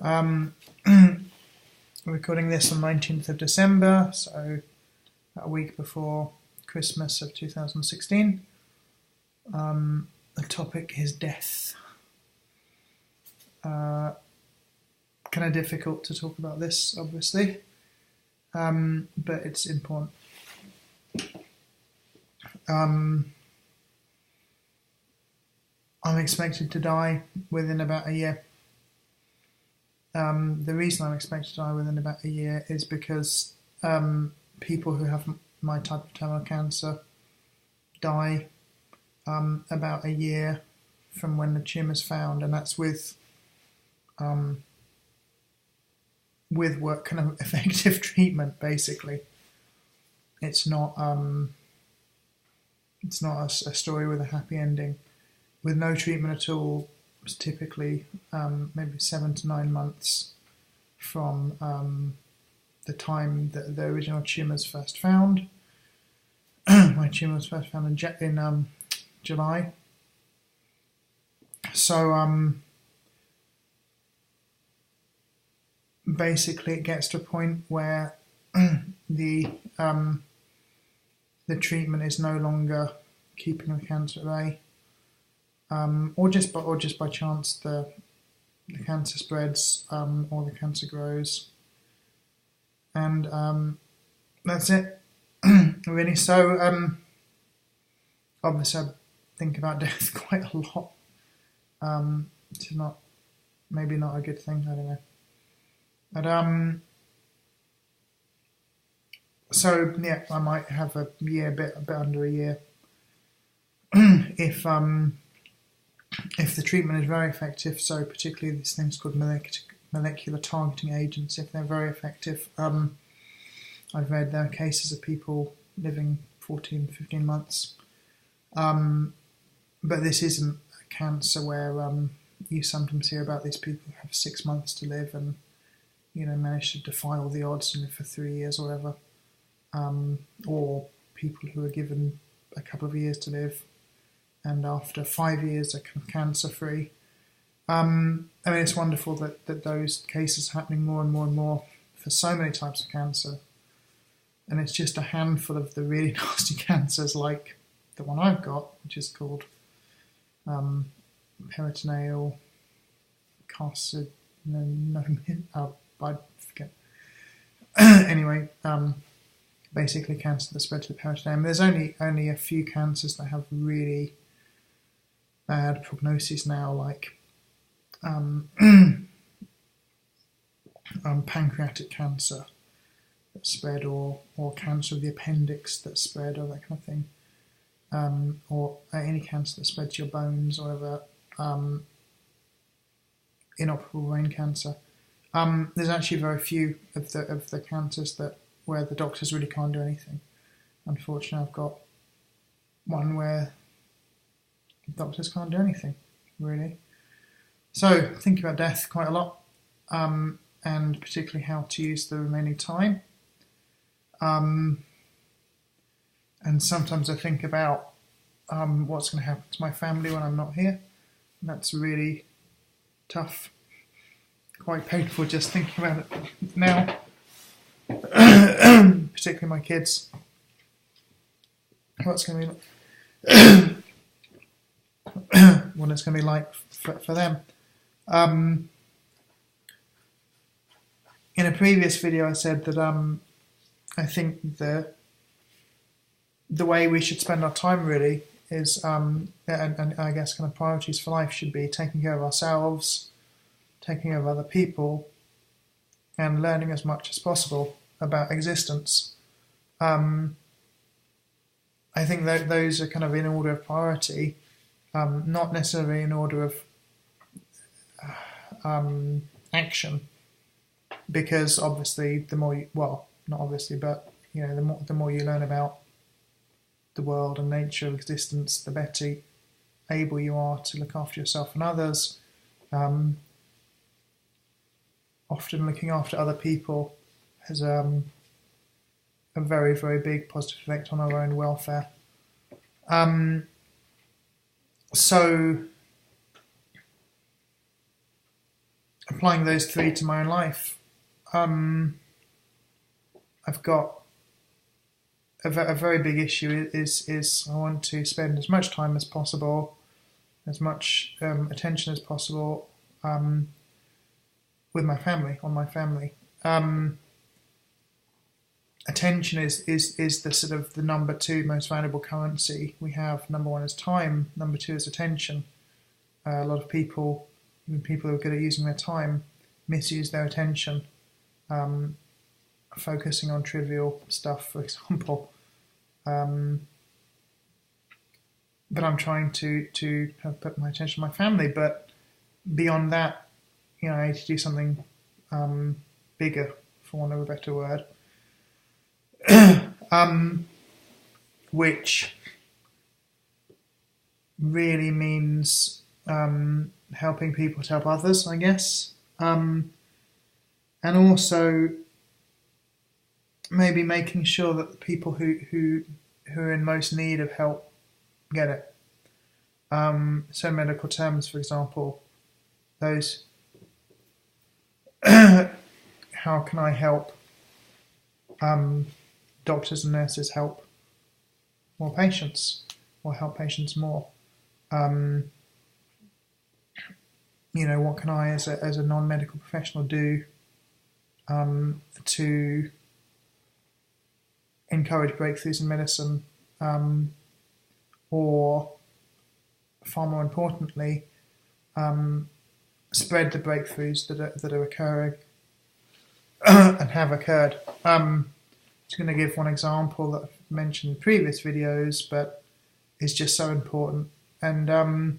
Um, recording this on 19th of December, so a week before Christmas of 2016. The topic is death. Kind of difficult to talk about this, obviously, but it's important. I'm expected to die within about a year. The reason I'm expected to die within about a year is because people who have my type of terminal cancer die about a year from when the tumour's found, and that's with what kind of effective treatment. Basically, it's not a story with a happy ending. With no treatment at all, it's typically maybe 7 to 9 months from the time that the original tumour's first found. My tumour was first found in July. So basically it gets to a point where the treatment is no longer keeping the cancer at bay, or just by chance the cancer spreads, or the cancer grows, and that's it. Really. So obviously I think about death quite a lot. It's maybe not a good thing, I don't know. But so yeah, I might have a year, a bit under a year, if the treatment is very effective. So particularly these things called molecular targeting agents, if they're very effective. I've read there are cases of people living 14, 15 months. But this isn't a cancer where you sometimes hear about these people who have 6 months to live and, manage to defy all the odds and live for 3 years or whatever. Or people who are given a couple of years to live and after 5 years are kind of cancer-free. It's wonderful that those cases are happening more and more and more for so many types of cancer. And it's just a handful of the really nasty cancers like the one I've got, which is called peritoneal carcinoma. I forget. Anyway, basically cancer that spread to the peritoneum. There's only a few cancers that have really bad prognosis now, like pancreatic cancer that spread, or cancer of the appendix that spread, or that kind of thing, or any cancer that spread to your bones, or whatever, inoperable brain cancer. There's actually very few of the cancers where the doctors really can't do anything. Unfortunately, I've got one where the doctors can't do anything, really. So, think about death quite a lot, and particularly how to use the remaining time. And sometimes I think about what's going to happen to my family when I'm not here. And that's really tough, quite painful just thinking about it now. Particularly my kids. What's going to be what it's going to be like for them. In a previous video I said that I think the way we should spend our time really is, and I guess kind of priorities for life should be taking care of ourselves, taking care of other people, and learning as much as possible about existence. I think that those are kind of in order of priority, not necessarily in order of action, because obviously the more not obviously, but the more you learn about the world and nature of existence, the better able you are to look after yourself and others. Often looking after other people has a very, very big positive effect on our own welfare. So applying those three to my own life, I've got a very big issue is I want to spend as much time as possible, as much attention as possible with my family, on my family. Attention is the sort of the number two most valuable currency we have. Number one is time. Number two is attention. A lot of people, even people who are good at using their time, misuse their attention, focusing on trivial stuff, for example. But I'm trying to have put my attention on my family. But beyond that, I need to do something bigger, for want of a better word. Which really means helping people to help others, I guess, and also maybe making sure that the people who are in most need of help get it. So in medical terms, for example, those how can I help doctors and nurses help more patients, or help patients more? What can I, as a non-medical professional, do to encourage breakthroughs in medicine, or far more importantly, spread the breakthroughs that are occurring and have occurred. I'm just going to give one example that I've mentioned in previous videos, but is just so important. And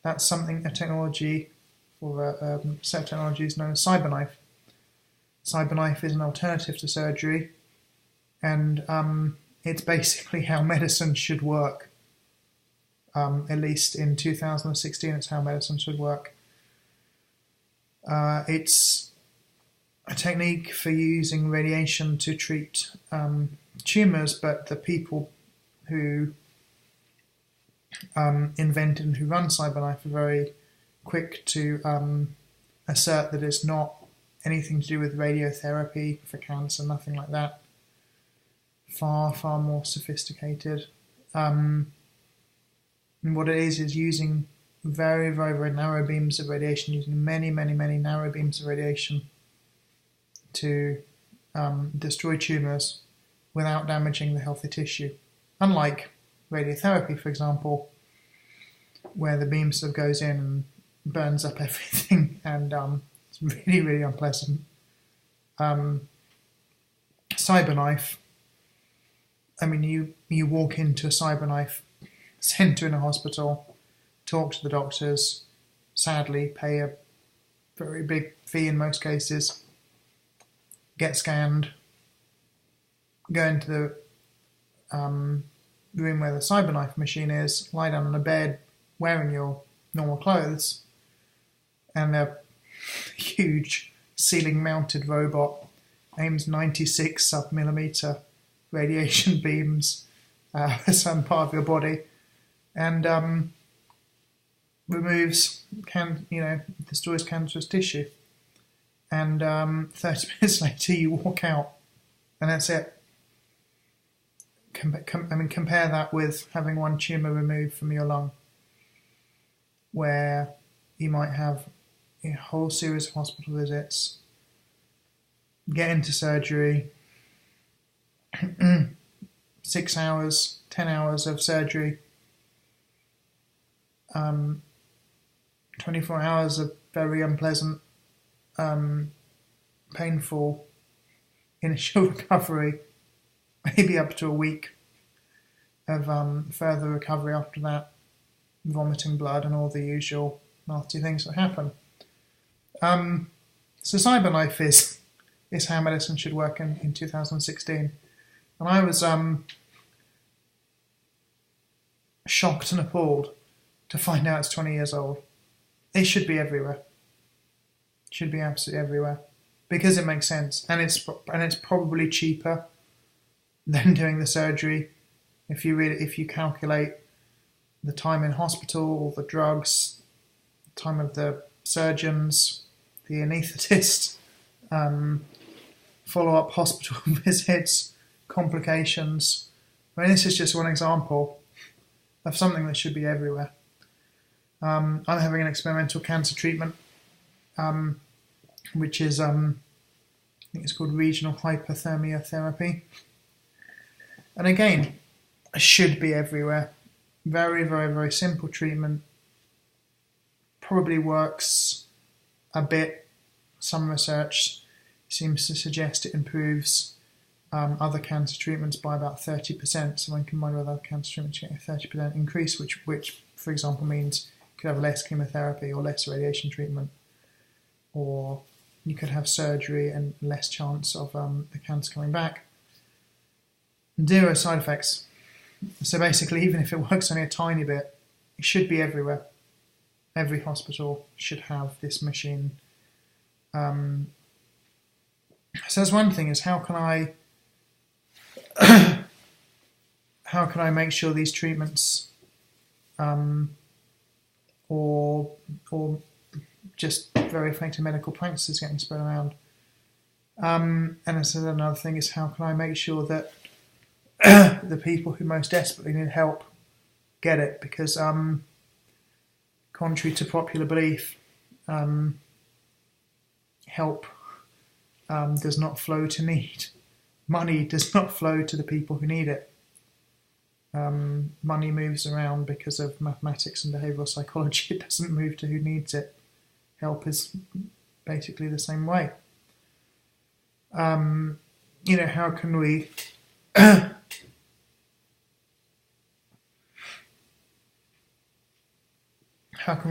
that's a technology, or a set of technologies known as CyberKnife. CyberKnife is an alternative to surgery, and it's basically how medicine should work. At least in 2016, it's how medicine should work. It's a technique for using radiation to treat tumours, but the people who invented and who run CyberKnife are very quick to assert that it's not anything to do with radiotherapy for cancer, nothing like that. Far, far more sophisticated. And what it is using very, very, very narrow beams of radiation, using many, many, many narrow beams of radiation to destroy tumours without damaging the healthy tissue. Unlike radiotherapy, for example, where the beam sort of goes in and burns up everything, and it's really, really unpleasant. CyberKnife, you walk into a CyberKnife centre in a hospital, talk to the doctors, sadly pay a very big fee in most cases, get scanned, go into the room where the CyberKnife machine is, lie down on a bed wearing your normal clothes, and a huge ceiling-mounted robot aims 96 sub-millimeter radiation beams at some part of your body, and destroys cancerous tissue. And 30 minutes later, you walk out, and that's it. Compare that with having one tumour removed from your lung, where you might have a whole series of hospital visits, get into surgery, 6 hours, 10 hours of surgery, 24 hours of very unpleasant, painful initial recovery, maybe up to a week of further recovery after that, vomiting blood and all the usual nasty things that happen. So CyberKnife is how medicine should work in 2016. And I was shocked and appalled to find out it's 20 years old. It should be everywhere. It should be absolutely everywhere, because it makes sense, and it's probably cheaper than doing the surgery. If you calculate the time in hospital, the drugs, the time of the surgeons, the anaesthetist, follow-up hospital visits, complications. I mean, this is just one example of something that should be everywhere. I'm having an experimental cancer treatment, which is, I think it's called regional hypothermia therapy. And again, it should be everywhere. Very, very, very simple treatment. Probably works a bit. Some research seems to suggest it improves other cancer treatments by about 30%. So when combined with other cancer treatments, you get a 30% increase, which, for example, means you could have less chemotherapy or less radiation treatment, or you could have surgery and less chance of the cancer coming back. 0 side effects. So basically, even if it works only a tiny bit, it should be everywhere. Every hospital should have this machine. So that's one thing, is how can I make sure these treatments or just very effective medical practices getting spread around. And this is another thing, is how can I make sure that the people who most desperately need help get it, because contrary to popular belief, help does not flow to need. Money does not flow to the people who need it. Money moves around because of mathematics and behavioural psychology. It doesn't move to who needs it. Help is basically the same way. How can we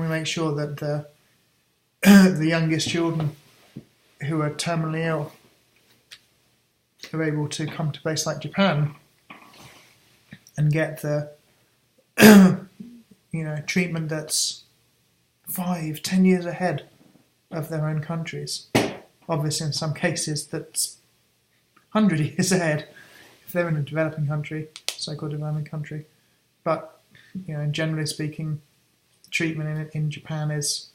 make sure that the youngest children who are terminally ill are able to come to a place like Japan and get the treatment that's 5-10 years ahead of their own countries. Obviously, in some cases, that's 100 years ahead if they're in a developing country, so-called developing country. But generally speaking, treatment in Japan is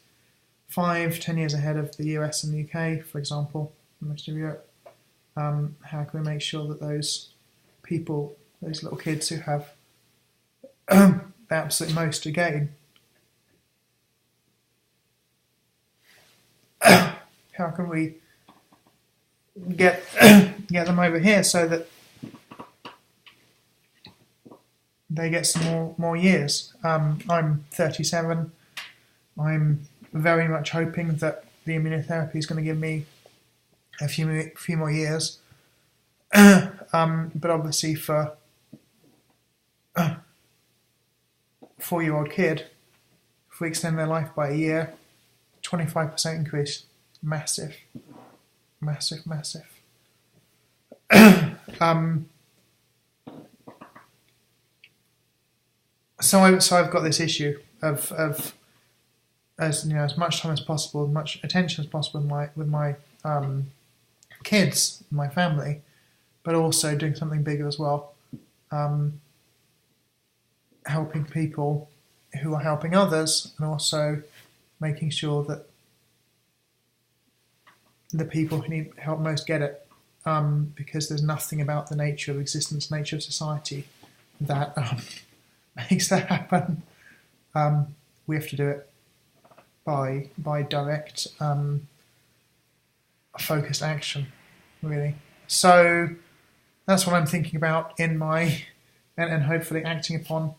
5-10 years ahead of the US and the UK, for example, most of Europe. How can we make sure that those people, those little kids who have the absolute most to gain, how can we get them over here so that they get some more years? I'm 37. I'm very much hoping that the immunotherapy is going to give me a few more years. But obviously for a 4-year-old kid, if we extend their life by a year, 25% increase. Massive. Massive, massive. So I've got this issue of as much time as possible, as much attention as possible with my kids, my family, but also doing something bigger as well, helping people who are helping others, and also making sure that the people who need help most get it, because there's nothing about the nature of existence, nature of society, that makes that happen. We have to do it by direct, focused action, really. So that's what I'm thinking about in my, and hopefully acting upon,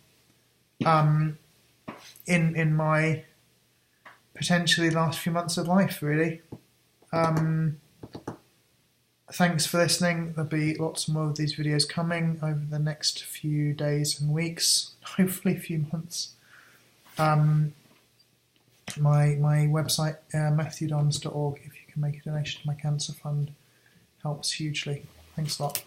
in my potentially last few months of life, really. Thanks for listening. There'll be lots more of these videos coming over the next few days and weeks, hopefully a few months. My website, matthewdons.org, if you can make a donation to my cancer fund, helps hugely. Thanks a lot.